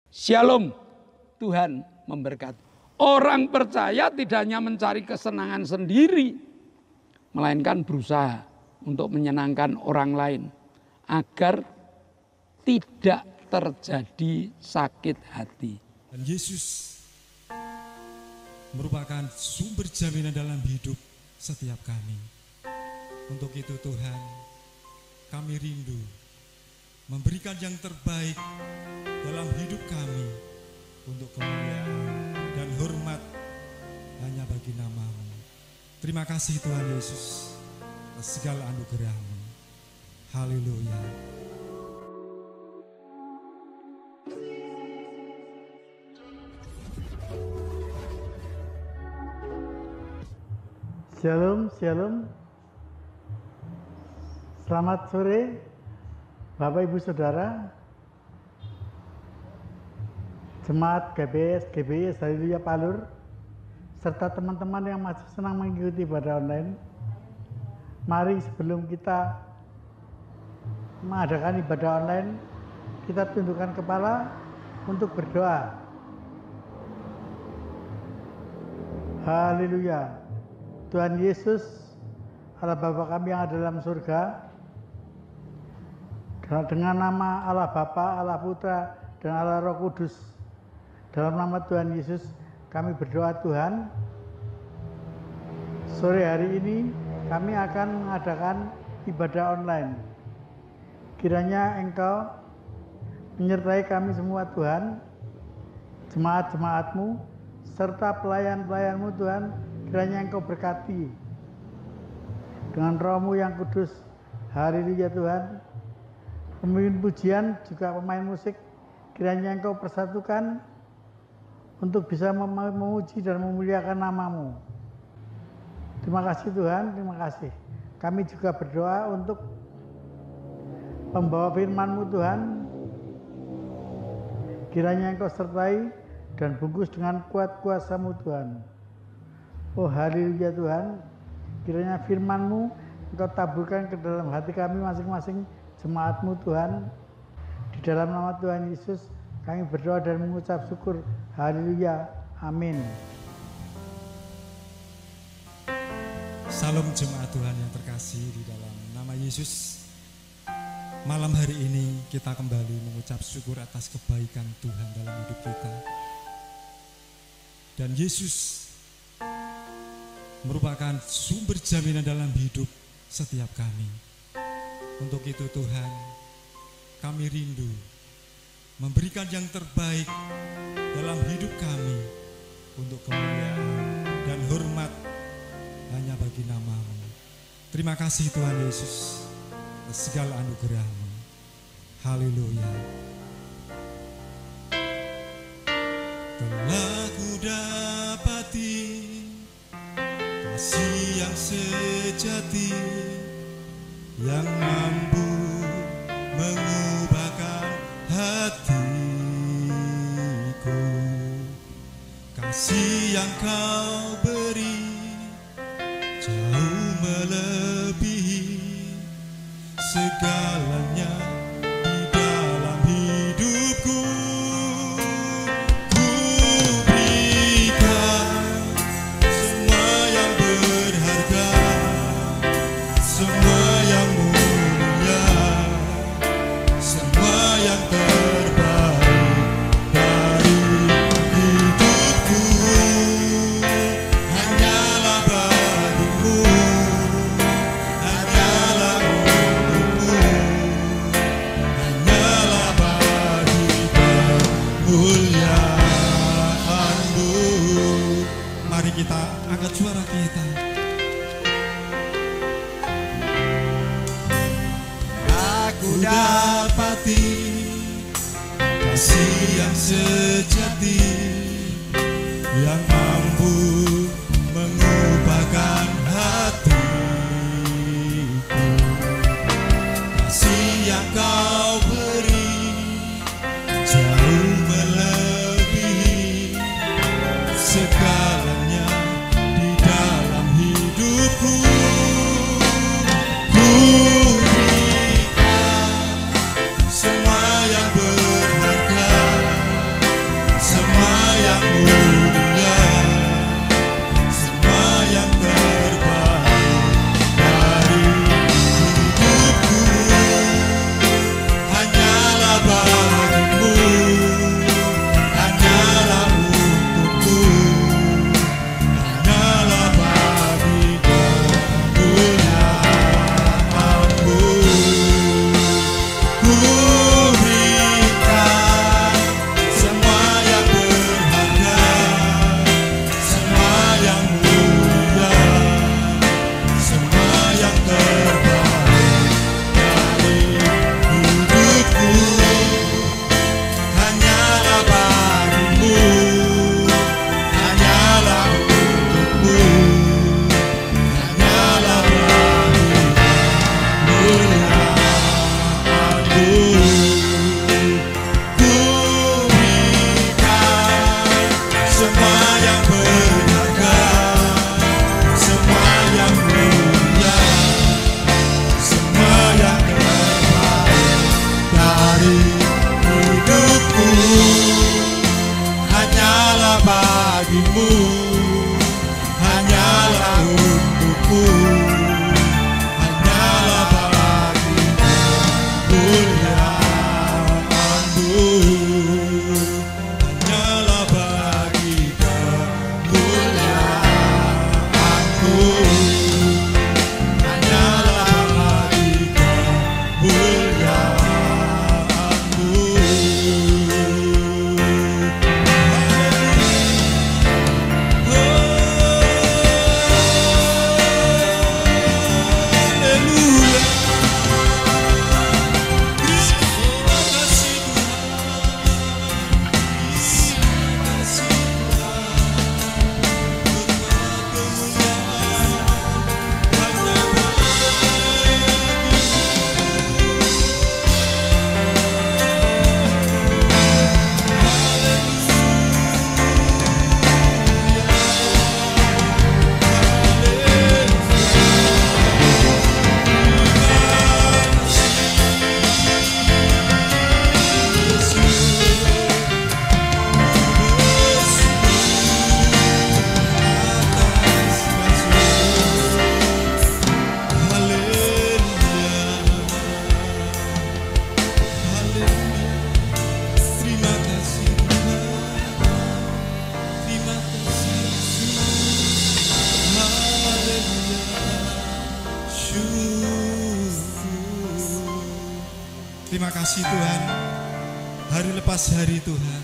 Shalom, Tuhan memberkati. Orang percaya tidak hanya mencari kesenangan sendiri, melainkan berusaha untuk menyenangkan orang lain agar tidak terjadi sakit hati. Dan Yesus merupakan sumber jaminan dalam hidup setiap kami. Untuk itu Tuhan, kami rindu memberikan yang terbaik dalam hidup kami untuk kemuliaan dan hormat hanya bagi nama-Mu. Terima kasih Tuhan Yesus atas segala anugerah-Mu. Haleluya. Shalom, shalom. Selamat sore, Bapak Ibu Saudara, Jemaat GBS Haleluya Palur, serta teman-teman yang masih senang mengikuti ibadah online. Mari sebelum kita mengadakan ibadah online, kita tundukkan kepala untuk berdoa. Haleluya. Tuhan Yesus, Allah Bapa kami yang ada dalam surga, dengan nama Allah Bapa, Allah Putra, dan Allah Roh Kudus, dalam nama Tuhan Yesus kami berdoa Tuhan. Sore hari ini kami akan mengadakan ibadah online. Kiranya Engkau menyertai kami semua Tuhan, jemaat-jemaat-Mu, serta pelayan-pelayan-Mu Tuhan. Kiranya Engkau berkati dengan Roh-Mu yang kudus. Haleluya Tuhan. Pemimpin pujian juga pemain musik, kiranya Engkau persatukan untuk bisa memuji dan memuliakan nama-Mu. Terima kasih Tuhan, terima kasih. Kami juga berdoa untuk pembawa firman-Mu Tuhan. Kiranya Engkau sertai dan bungkus dengan kuat kuasa-Mu Tuhan. Oh haleluya Tuhan, kiranya firman-Mu Engkau taburkan ke dalam hati kami masing-masing jemaat-Mu Tuhan. Di dalam nama Tuhan Yesus kami berdoa dan mengucap syukur. Haleluya, amin. Salam jemaat Tuhan yang terkasih di dalam nama Yesus. Malam hari ini kita kembali mengucap syukur atas kebaikan Tuhan dalam hidup kita. Dan Yesus merupakan sumber jaminan dalam hidup setiap kami. Untuk itu Tuhan, kami rindu memberikan yang terbaik dalam hidup kami untuk kemuliaan dan hormat hanya bagi nama-Mu. Terima kasih Tuhan Yesus atas segala anugerah-Mu. Haleluya. Telah ku dapati kasih yang sejati yang mampu mengubahkan hatiku. Kasih yang Kau beri jauh melebihi segalanya di dalam hidupku. Ku berikan semua yang berharga, semua yang mulia, semua yang terbaik dari hidupku. Hanyalah bagimu, hanyalah untukmu, hanyalah bagi kemuliaan-Mu. Mari kita angkat suara kita. Aku dapati kasih yang sejati yang mampu mengubahkan hatiku. Kasih yang Kau beri jauh melebihi segalanya di dalam hidupku. Ku berikan semua yang berharga, yang berharga, semua yang mulia, semua yang terbaik dari hidupku hanyalah bagimu, hanyalah untukku, hanyalah bagimu kemuliaanmu, hanyalah bagi kemuliaanmu, hanyalah bagi kemuliaanmu. Terima kasih Tuhan, hari lepas hari Tuhan,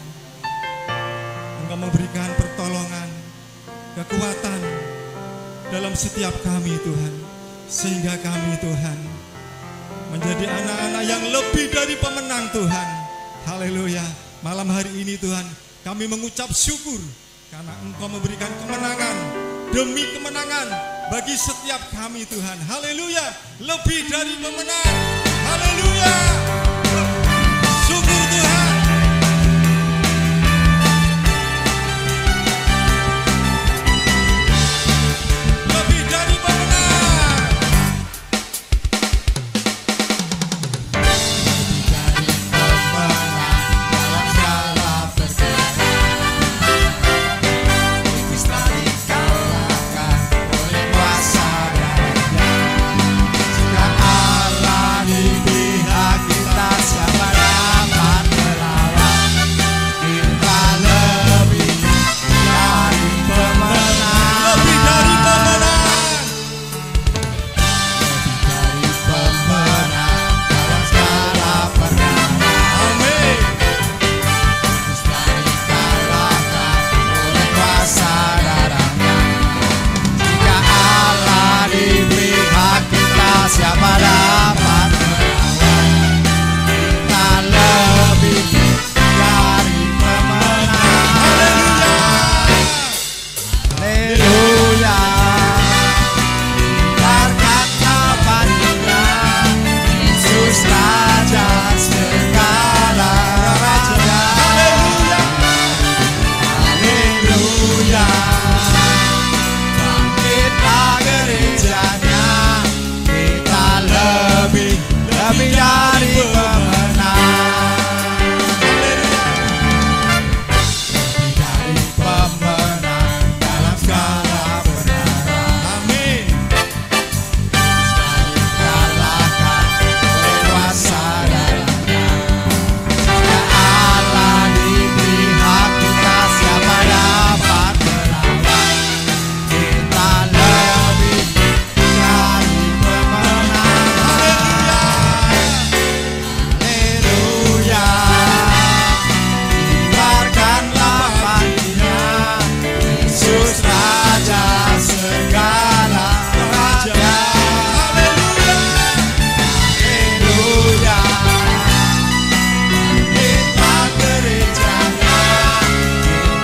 Engkau memberikan pertolongan, kekuatan dalam setiap kami Tuhan, sehingga kami Tuhan menjadi anak-anak yang lebih dari pemenang Tuhan. Haleluya. Malam hari ini Tuhan, kami mengucap syukur karena Engkau memberikan kemenangan demi kemenangan bagi setiap kami Tuhan. Haleluya. Lebih dari pemenang. Haleluya. Syukur Tuhan. Lebih dari pemenang. Lebih dari pemenang dalam segala perkara. Iblis telah dikalahkan oleh kuasa darahnya. Jika Allah di pihak kita, siapa dapat melawan? Kita lebih dari pemenang. Lebih dari pemenang. Lebih dari pemenang dalam segala perkara. Amin. Iblis telah dikalahkan oleh kuasa darahnya. Jika Allah di pihak kita, siapa dapat melawan? Kita lebih dari pemenang. Haleluya. Biarkanlah panggilan Yesus Raja segala raja. Haleluya. Bangkitlah gerejanya, kita lebih dari pemenang. Lebih dari pemenang dalam segala perkara. Amin. Dikalahkan oleh kuasa darahnya. Jika Allah di pihak kita, siapa dapat melawan? Kita lebih dari pemenang. Haleluya. Biarkanlah panggilan Yesus Raja segala raja. Haleluya. Kita gerejanya,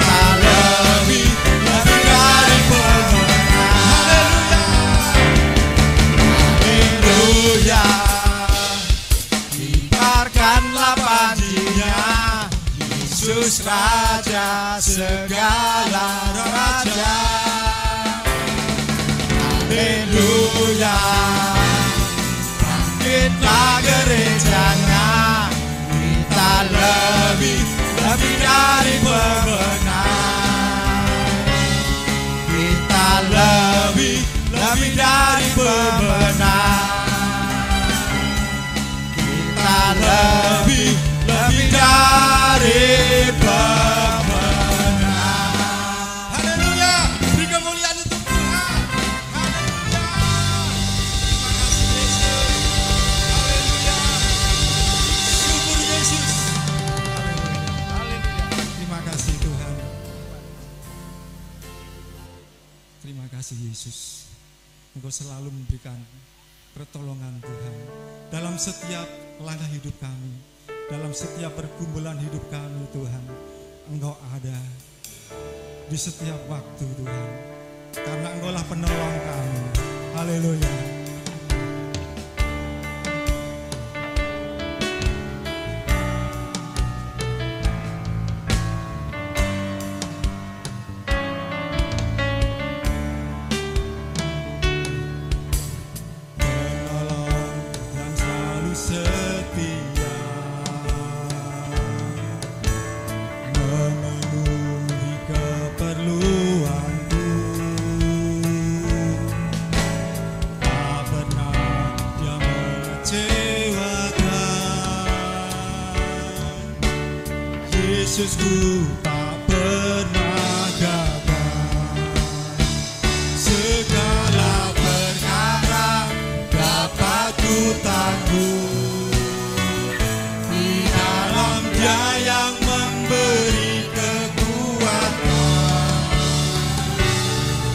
kita lebih dari pemenang. Haleluya. Biarkanlah panjinya Yesus Raja segala gerejanya. Kita lebih dari bebenah. Kita lebih dari bebenah. Kita lebih dari bebenah. Haleluya, beri kemuliaan untuk Tuhan. Haleluya. Terima kasih Yesus. Haleluya. Syukur Yesus. Haleluya. Terima kasih Tuhan. Terima kasih Yesus. Engkau selalu memberikan pertolongan Tuhan dalam setiap langkah hidup kami, dalam setiap pergumulan hidup kami Tuhan. Engkau ada di setiap waktu Tuhan, karena Engkau lah penolong kami. Haleluya. Yesusku tak pernah gagal. Segala perkara dapat ku tanggung di dalam Dia yang memberi kekuatan.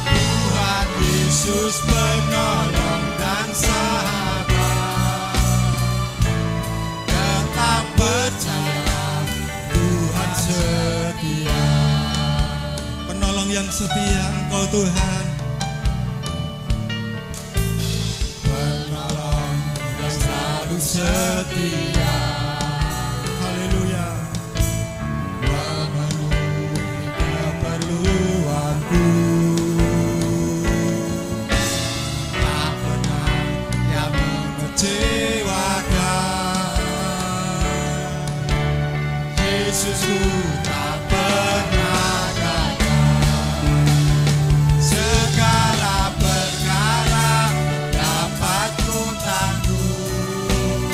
Tuhan Yesus penolong dan sahabat. Tetap percaya Tuhan setia. Penolong yang setia Engkau Tuhan. Penolong yang selalu setia. Haleluya. Memenuhi keperluanku. Tak pernah Dia mengecewakan. Yesusku tak pernah gagal. Segala perkara dapat ku tanggung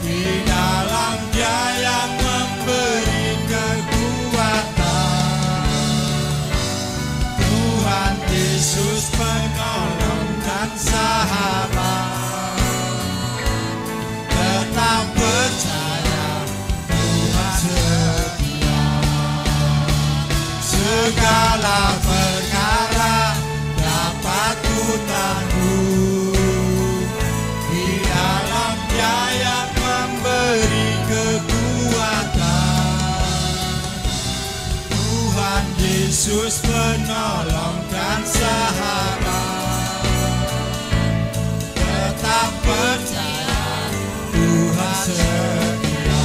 di dalam Dia yang memberi kekuatan. Tuhan Yesus penolong dan sahabat. Tetap percaya Tuhan setia. Segala perkara dapat ku tanggung di dalam Dia yang memberi kekuatan. Tuhan Yesus penolong dan sahabat. Tetap percaya Tuhan setia.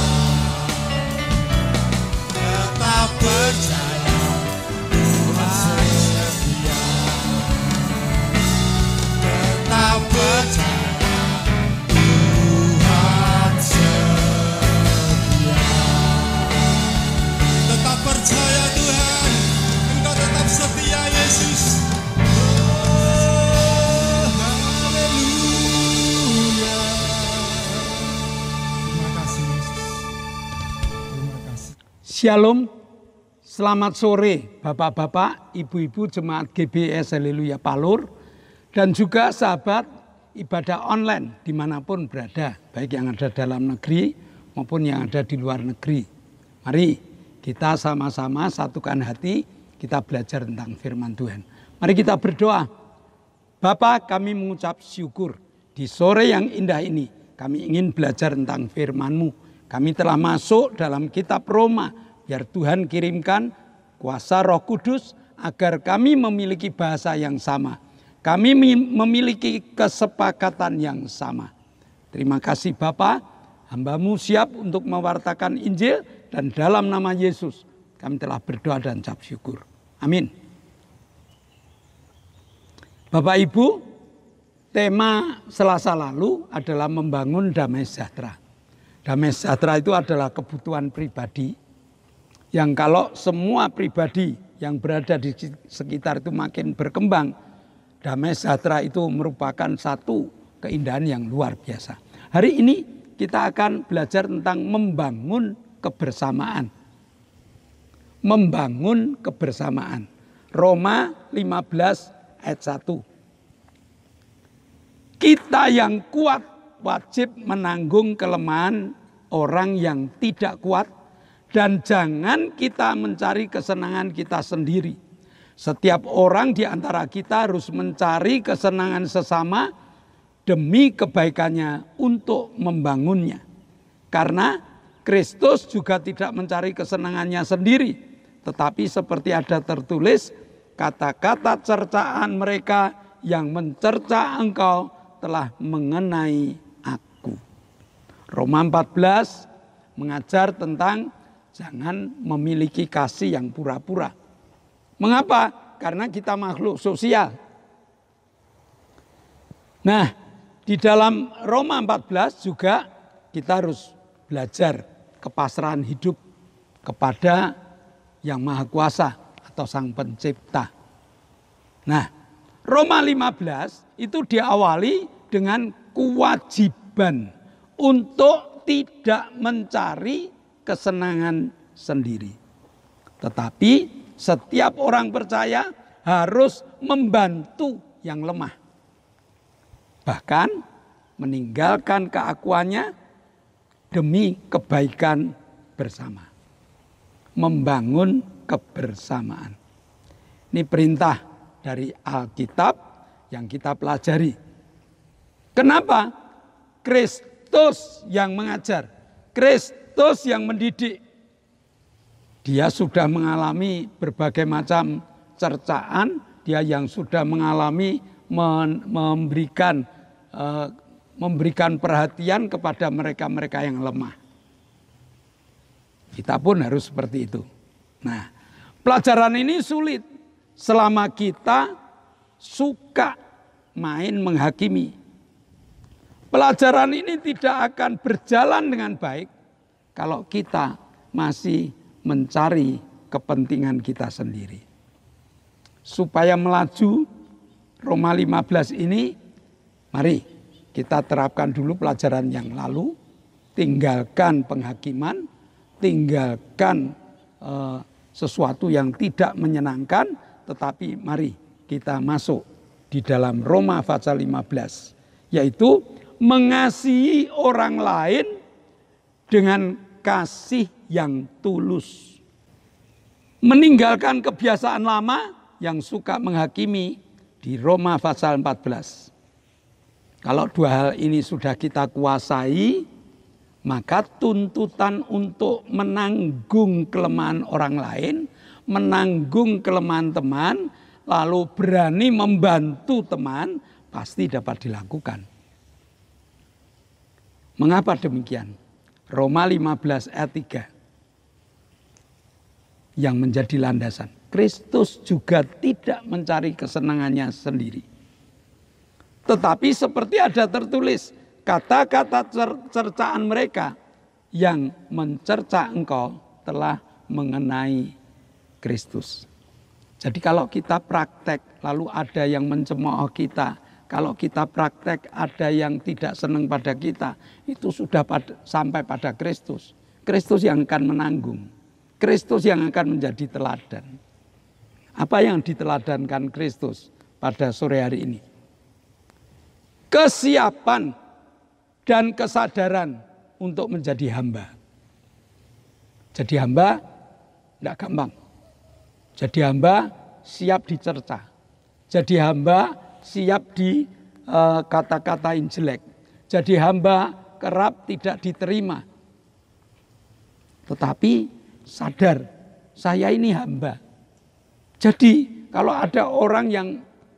Tetap percaya Tuhan setia. Tetap percaya Tuhan setia. Tetap percaya Tuhan, Engkau tetap setia Yesus. Oh, haleluya. Terima kasih Yesus. Terima kasih. Shalom, selamat sore Bapak-Bapak, Ibu-Ibu Jemaat GBS Haleluya Palur, dan juga sahabat ibadah online dimanapun berada, baik yang ada dalam negeri maupun yang ada di luar negeri. Mari kita sama-sama satukan hati, kita belajar tentang firman Tuhan. Mari kita berdoa. Bapa, kami mengucap syukur di sore yang indah ini. Kami ingin belajar tentang firman-Mu. Kami telah masuk dalam kitab Roma. Biar Tuhan kirimkan kuasa Roh Kudus agar kami memiliki bahasa yang sama. Kami memiliki kesepakatan yang sama. Terima kasih Bapa, hamba-Mu siap untuk mewartakan Injil, dan dalam nama Yesus kami telah berdoa dan ucap syukur. Amin. Bapak Ibu, tema Selasa lalu adalah membangun damai sejahtera. Damai sejahtera itu adalah kebutuhan pribadi yang kalau semua pribadi yang berada di sekitar itu makin berkembang, damai sejahtera itu merupakan satu keindahan yang luar biasa. Hari ini kita akan belajar tentang membangun kebersamaan. Membangun kebersamaan. Roma 15 ayat 1. Kita yang kuat wajib menanggung kelemahan orang yang tidak kuat dan jangan kita mencari kesenangan kita sendiri. Setiap orang di antara kita harus mencari kesenangan sesama demi kebaikannya untuk membangunnya. Karena Kristus juga tidak mencari kesenangannya sendiri, tetapi seperti ada tertulis, kata-kata cercaan mereka yang mencerca engkau telah mengenai aku. Roma 14 mengajar tentang jangan memiliki kasih yang pura-pura. Mengapa? Karena kita makhluk sosial. Nah, di dalam Roma 14 juga kita harus belajar kepasrahan hidup kepada Yang Maha Kuasa atau Sang Pencipta. Nah, Roma 15 itu diawali dengan kewajiban untuk tidak mencari kesenangan sendiri. Tetapi setiap orang percaya harus membantu yang lemah. Bahkan meninggalkan keakuannya demi kebaikan bersama. Membangun kebersamaan. Ini perintah dari Alkitab yang kita pelajari. Kenapa? Kristus yang mengajar, Kristus yang mendidik. Dia sudah mengalami berbagai macam cercaan, dia yang sudah mengalami memberikan perhatian kepada mereka-mereka yang lemah. Kita pun harus seperti itu. Nah, pelajaran ini sulit selama kita suka main menghakimi. Pelajaran ini tidak akan berjalan dengan baik kalau kita masih mencari kepentingan kita sendiri. Supaya melaju Roma 15 ini, mari kita terapkan dulu pelajaran yang lalu, tinggalkan penghakiman, tinggalkan sesuatu yang tidak menyenangkan, tetapi mari kita masuk di dalam Roma pasal 15, yaitu mengasihi orang lain dengan kasih yang tulus. Meninggalkan kebiasaan lama yang suka menghakimi di Roma pasal 14. Kalau dua hal ini sudah kita kuasai, maka tuntutan untuk menanggung kelemahan orang lain, menanggung kelemahan teman, lalu berani membantu teman, pasti dapat dilakukan. Mengapa demikian? Roma 15 ayat 3 yang menjadi landasan. Kristus juga tidak mencari kesenangannya sendiri. Tetapi seperti ada tertulis, kata-kata cercaan mereka yang mencerca engkau telah mengenai Kristus. Jadi kalau kita praktek lalu ada yang mencemooh kita, kalau kita praktek ada yang tidak senang pada kita, itu sudah sampai pada Kristus. Kristus yang akan menanggung. Kristus yang akan menjadi teladan. Apa yang diteladankan Kristus pada sore hari ini? Kesiapan dan kesadaran untuk menjadi hamba. Jadi hamba tidak gampang. Jadi hamba siap dicerca. Jadi hamba siap di kata-katain jelek. Jadi hamba kerap tidak diterima. Tetapi sadar, saya ini hamba. Jadi kalau ada orang yang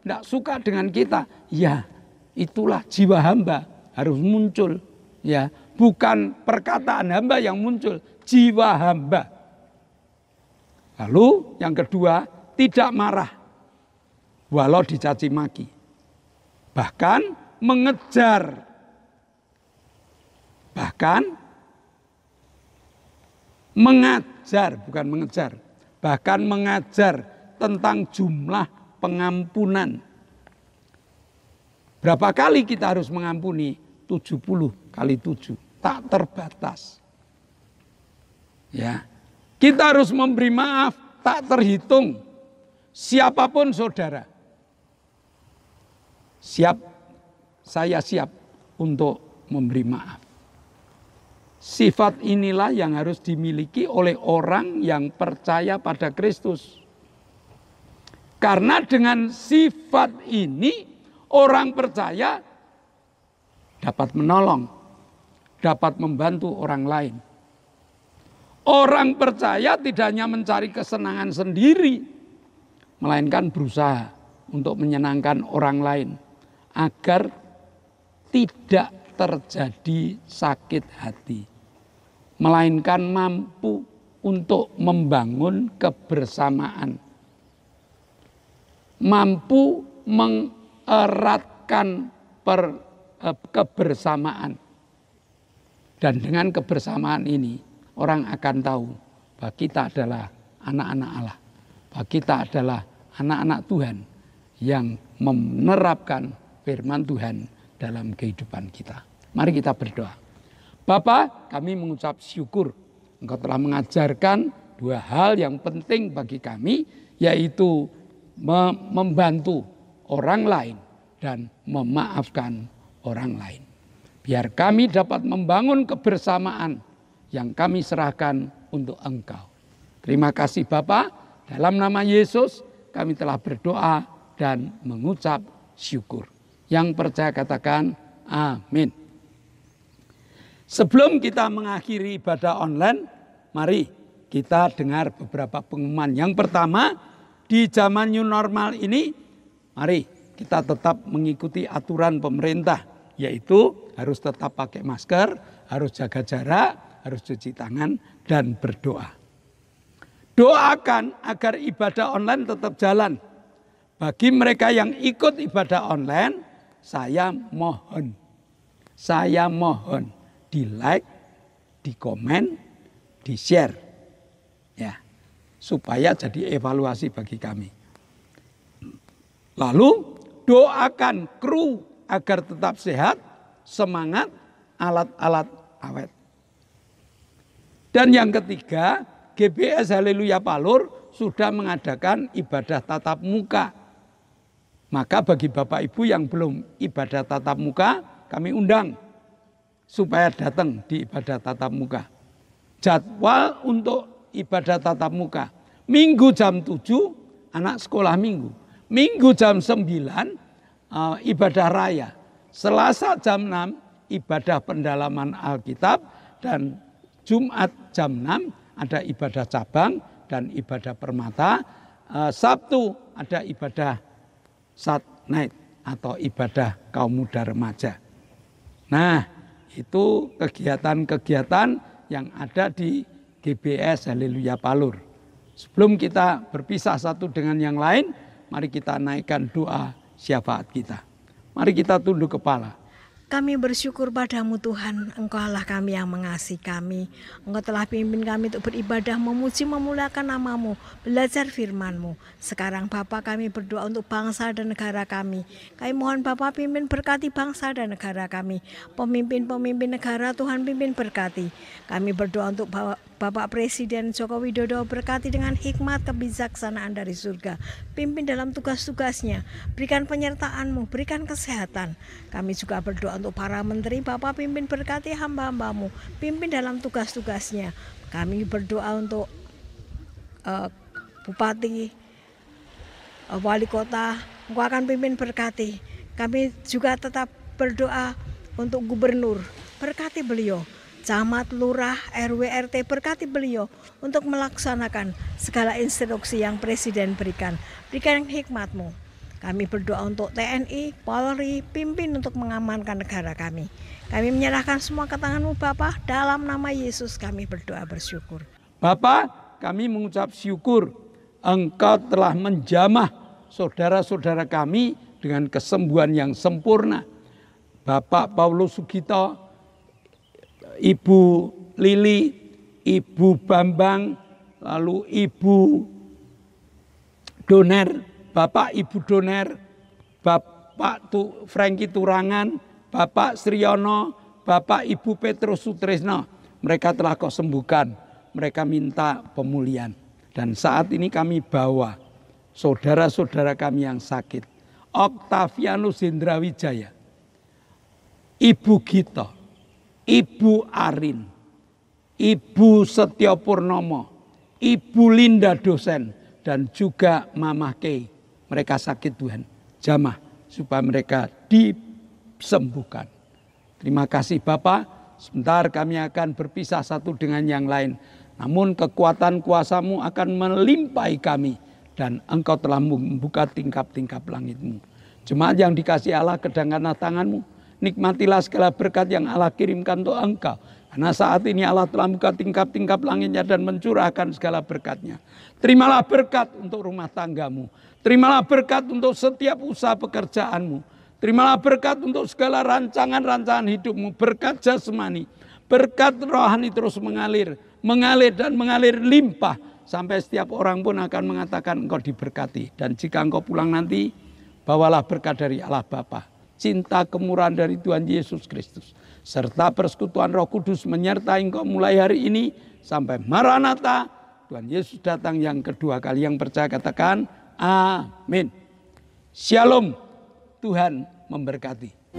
tidak suka dengan kita, ya itulah jiwa hamba harus muncul. Ya, bukan perkataan hamba yang muncul, jiwa hamba. Lalu yang kedua, tidak marah walau dicaci maki. Bahkan mengejar, bahkan mengajar, bukan mengejar, bahkan mengajar tentang jumlah pengampunan. Berapa kali kita harus mengampuni? 70 kali 7, tak terbatas. Ya, kita harus memberi maaf, tak terhitung. Siapapun saudara, saya siap untuk memberi maaf. Sifat inilah yang harus dimiliki oleh orang yang percaya pada Kristus. Karena dengan sifat ini orang percaya dapat menolong, dapat membantu orang lain. Orang percaya tidak hanya mencari kesenangan sendiri, melainkan berusaha untuk menyenangkan orang lain agar tidak terjadi sakit hati, melainkan mampu untuk membangun kebersamaan, mampu mengeratkan kebersamaan. Dan dengan kebersamaan ini orang akan tahu bahwa kita adalah anak-anak Allah, bahwa kita adalah anak-anak Tuhan yang menerapkan firman Tuhan dalam kehidupan kita. Mari kita berdoa. Bapa, kami mengucap syukur Engkau telah mengajarkan dua hal yang penting bagi kami, yaitu membantu orang lain dan memaafkan orang lain. Biar kami dapat membangun kebersamaan yang kami serahkan untuk Engkau. Terima kasih Bapa, dalam nama Yesus kami telah berdoa dan mengucap syukur. Yang percaya katakan amin. Sebelum kita mengakhiri ibadah online, mari kita dengar beberapa pengumuman. Yang pertama, di zaman new normal ini, mari kita tetap mengikuti aturan pemerintah, yaitu harus tetap pakai masker, harus jaga jarak, harus cuci tangan, dan berdoa. Doakan agar ibadah online tetap jalan. Bagi mereka yang ikut ibadah online, saya mohon di like, di komen, di share, ya, supaya jadi evaluasi bagi kami. Lalu doakan kru agar tetap sehat, semangat, alat-alat awet. Dan yang ketiga, GBS Haleluya Palur sudah mengadakan ibadah tatap muka. Maka bagi Bapak Ibu yang belum ibadah tatap muka, kami undang supaya datang di ibadah tatap muka. Jadwal untuk ibadah tatap muka, Minggu jam 7 anak sekolah minggu, Minggu jam 9 ibadah raya, Selasa jam 6 ibadah pendalaman Alkitab, dan Jumat jam 6 ada ibadah cabang dan ibadah permata. Sabtu ada ibadah Sat Night atau ibadah kaum muda remaja. Nah, itu kegiatan-kegiatan yang ada di GBS Haleluya Palur. Sebelum kita berpisah satu dengan yang lain, mari kita naikkan doa syafaat kita. Mari kita tunduk kepala. Kami bersyukur padamu Tuhan, Engkau Allah kami yang mengasihi kami. Engkau telah pimpin kami untuk beribadah, memuji, memuliakan nama-Mu, belajar firman-Mu. Sekarang Bapa, kami berdoa untuk bangsa dan negara kami. Kami mohon Bapa pimpin berkati bangsa dan negara kami. Pemimpin-pemimpin negara Tuhan pimpin berkati. Kami berdoa untuk Bapak Presiden Joko Widodo, berkati dengan hikmat kebijaksanaan dari surga. Pimpin dalam tugas-tugasnya, berikan penyertaan-Mu, berikan kesehatan. Kami juga berdoa untuk para menteri, Bapak pimpin berkati hamba-hamba-Mu, pimpin dalam tugas-tugasnya. Kami berdoa untuk Bupati, Wali Kota, Engkau akan pimpin berkati. Kami juga tetap berdoa untuk Gubernur, berkati beliau. Camat, lurah, RW, RT, berkati beliau untuk melaksanakan segala instruksi yang Presiden berikan. Berikan hikmat-Mu. Kami berdoa untuk TNI, Polri, pimpin untuk mengamankan negara kami. Kami menyerahkan semua ke tangan-Mu Bapa, dalam nama Yesus kami berdoa bersyukur. Bapa, kami mengucap syukur Engkau telah menjamah saudara-saudara kami dengan kesembuhan yang sempurna. Bapak Paulus Sugito, Ibu Lili, Ibu Bambang, lalu Ibu Doner, Bapak Ibu Doner, Bapak Franky Turangan, Bapak Sriono, Bapak Ibu Petrus Sutrisno. Mereka telah Kau sembuhkan, mereka minta pemulihan. Dan saat ini kami bawa saudara-saudara kami yang sakit. Oktavianus Hendrawijaya, Ibu Gito, Ibu Arin, Ibu Setyo Purnomo, Ibu Linda dosen, dan juga Mama Kay. Mereka sakit Tuhan. Jamah supaya mereka disembuhkan. Terima kasih Bapak. Sebentar kami akan berpisah satu dengan yang lain. Namun kekuatan kuasa-Mu akan melimpahi kami. Dan Engkau telah membuka tingkap-tingkap langit-Mu. Jemaat yang dikasihi Allah, kedangkanlah tangan-Mu. Nikmatilah segala berkat yang Allah kirimkan untuk engkau. Karena saat ini Allah telah membuka tingkap-tingkap langitnya dan mencurahkan segala berkatnya. Terimalah berkat untuk rumah tanggamu. Terimalah berkat untuk setiap usaha pekerjaanmu. Terimalah berkat untuk segala rancangan-rancangan hidupmu. Berkat jasmani, berkat rohani terus mengalir. Mengalir dan mengalir limpah. Sampai setiap orang pun akan mengatakan engkau diberkati. Dan jika engkau pulang nanti, bawalah berkat dari Allah Bapa, cinta kemurahan dari Tuhan Yesus Kristus, serta persekutuan Roh Kudus menyertai engkau mulai hari ini sampai Maranatha. Tuhan Yesus datang yang kedua kali. Yang percaya katakan amin. Shalom. Tuhan memberkati.